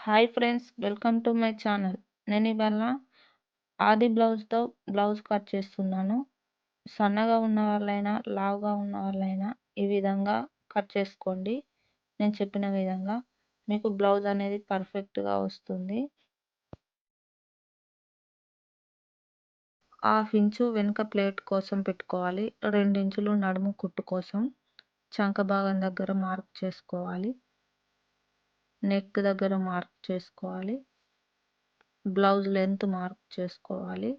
Hi friends, welcome to my channel. నేను ఇవాళ ఆది బ్లౌజ్తో బ్లౌజ్ కట్ చేస్తున్నాను. సన్నగా ఉన్న వాళ్ళైనా లావుగా ఉన్న వాళ్ళైనా ఈ విధంగా కట్ చేసుకోండి. నేను చెప్పిన విధంగా మీకు బ్లౌజ్ అనేది పర్ఫెక్ట్గా వస్తుంది. 1/2 ఇంచు వెనుక ప్లేట్ కోసం పెట్టుకోవాలి. 2 ఇంచులు నడుము కుట్టు కోసం చంక భాగం దగ్గర మార్క్ చేసుకోవాలి. నెక్ దగ్గర మార్క్ చేసుకోవాలి. బ్లౌజ్ లెంత్ మార్క్ చేసుకోవాలి.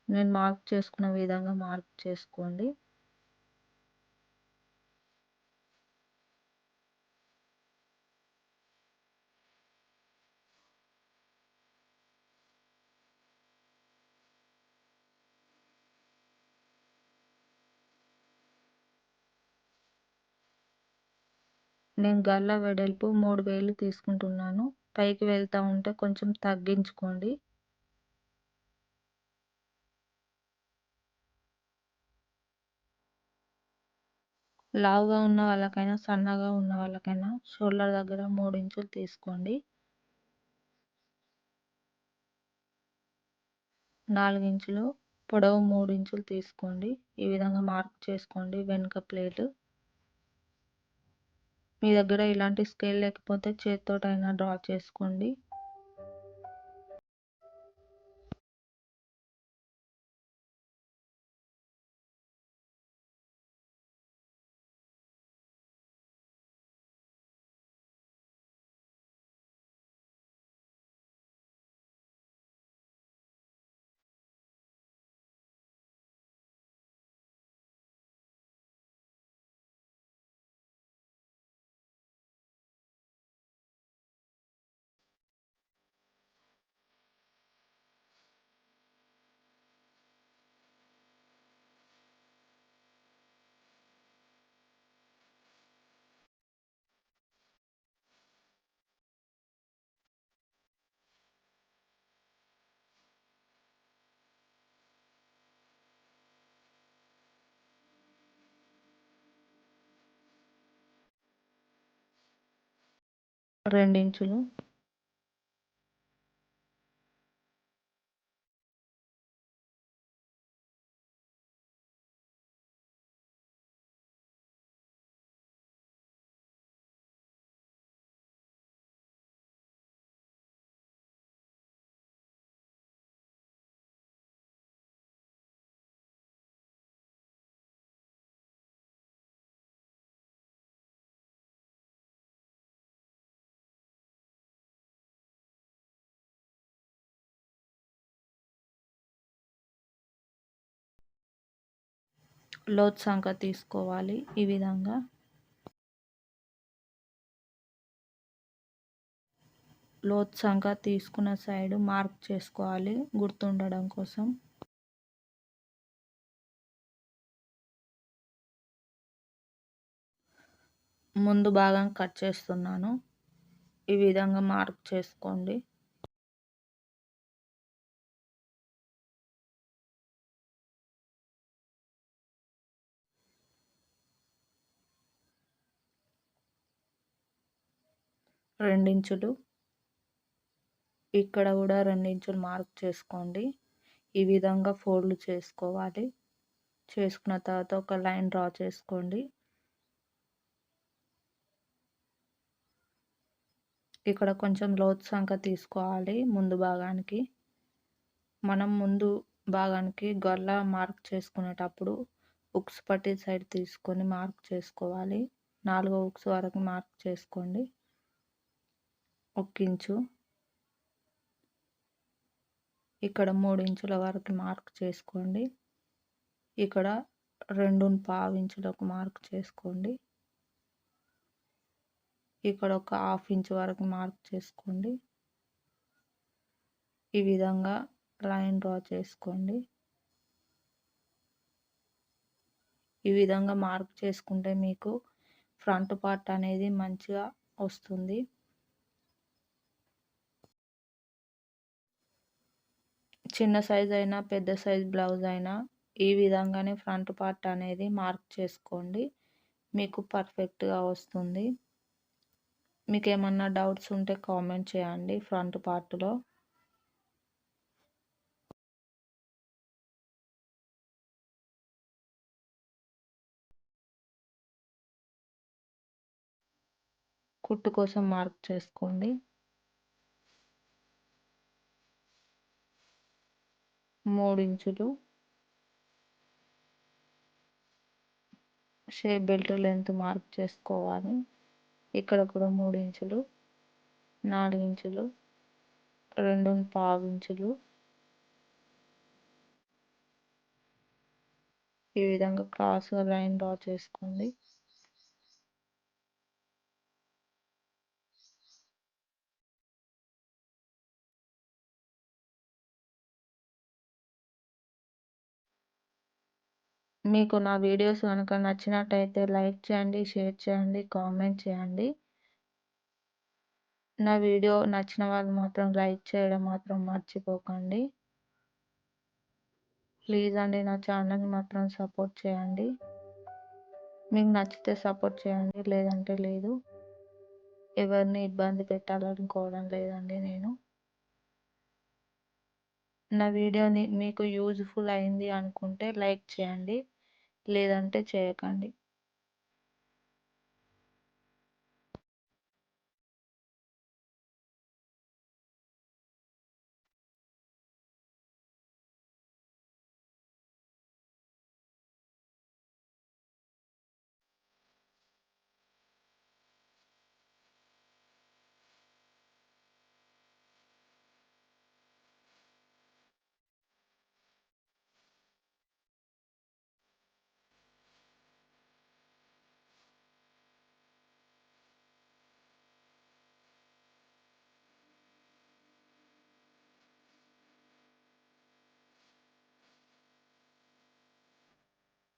నేను మార్క్ చేసుకున్న విధంగా మార్క్ చేసుకోండి. నేను గల్ల వెడల్పు 3 వేలు తీసుకుంటున్నాను. పైకి వెళ్తూ ఉంటే కొంచెం తగ్గించుకోండి. లావుగా ఉన్న వాళ్ళకైనా సన్నగా ఉన్న వాళ్ళకైనా షోల్డర్ దగ్గర 3 ఇంచులు తీసుకోండి. 4 ఇంచులు పొడవు 3 ఇంచులు తీసుకోండి. ఈ విధంగా మార్క్ చేసుకోండి వెనుక ప్లేట్. మీ దగ్గర ఇలాంటి స్కేల్ లేకపోతే చేతితోటైనా డ్రా చేసుకోండి. రెండించులు లోతు సంక తీసుకోవాలి. ఈ విధంగా లోతు సంక తీసుకున్న సైడ్ మార్క్ చేసుకోవాలి గుర్తుండడం కోసం. ముందు భాగం కట్ చేస్తున్నాను. ఈ విధంగా మార్క్ చేసుకోండి. రెండించులు ఇక్కడ కూడా 2 ఇంచులు మార్క్ చేసుకోండి. ఈ విధంగా ఫోల్డ్ చేసుకోవాలి. చేసుకున్న తర్వాత ఒక లైన్ డ్రా చేసుకోండి. ఇక్కడ కొంచెం లోతు సంక తీసుకోవాలి ముందు భాగానికి. మనం ముందు భాగానికి గొల్ల మార్క్ చేసుకునేటప్పుడు ఉక్స్ పట్టి సైడ్ తీసుకొని మార్క్ చేసుకోవాలి. 4వ ఉక్స్ వరకు మార్క్ చేసుకోండి. 1 ఇంచు ఇక్కడ 3 ఇంచుల వరకు మార్క్ చేసుకోండి. ఇక్కడ 2.5 ఇంచులకు మార్క్ చేసుకోండి. ఇక్కడ ఒక 1/2 ఇంచు వరకు మార్క్ చేసుకోండి. ఈ విధంగా లైన్ డ్రా చేసుకోండి. ఈ విధంగా మార్క్ చేసుకుంటే మీకు ఫ్రంట్ పార్ట్ అనేది మంచిగా వస్తుంది. చిన్న సైజ్ అయినా పెద్ద సైజ్ బ్లౌజ్ అయినా ఈ విధంగానే ఫ్రంట్ పార్ట్ అనేది మార్క్ చేసుకోండి. మీకు పర్ఫెక్ట్గా వస్తుంది. మీకేమన్నా డౌట్స్ ఉంటే కామెంట్ చేయండి ఫ్రంట్ పార్ట్‌లో. కుట్టు కోసం మార్క్ చేసుకోండి. 3 ఇంచులు షేప్ బెల్ట్ లెంత్ మార్క్ చేసుకోవాలి. ఇక్కడ కూడా 3 ఇంచులు, 4 ఇంచులు, 2.5 ఇంచులు ఈ విధంగా క్రాస్‌గా లైన్ డ్రా చేసుకోండి. మీకు నా వీడియోస్ కనుక నచ్చినట్టయితే లైక్ చేయండి, షేర్ చేయండి, కామెంట్ చేయండి. నా వీడియో నచ్చిన వాళ్ళు మాత్రం లైక్ చేయడం మాత్రం మర్చిపోకండి. ప్లీజ్ అండి నా ఛానల్‌ని మాత్రం సపోర్ట్ చేయండి. మీకు నచ్చితే సపోర్ట్ చేయండి, లేదంటే లేదు. ఎవరిని ఇబ్బంది పెట్టాలనుకోవడం లేదండి నేను. నా వీడియోని మీకు యూజ్‌ఫుల్ అయింది అనుకుంటే లైక్ చేయండి, లేదంటే చేయకండి.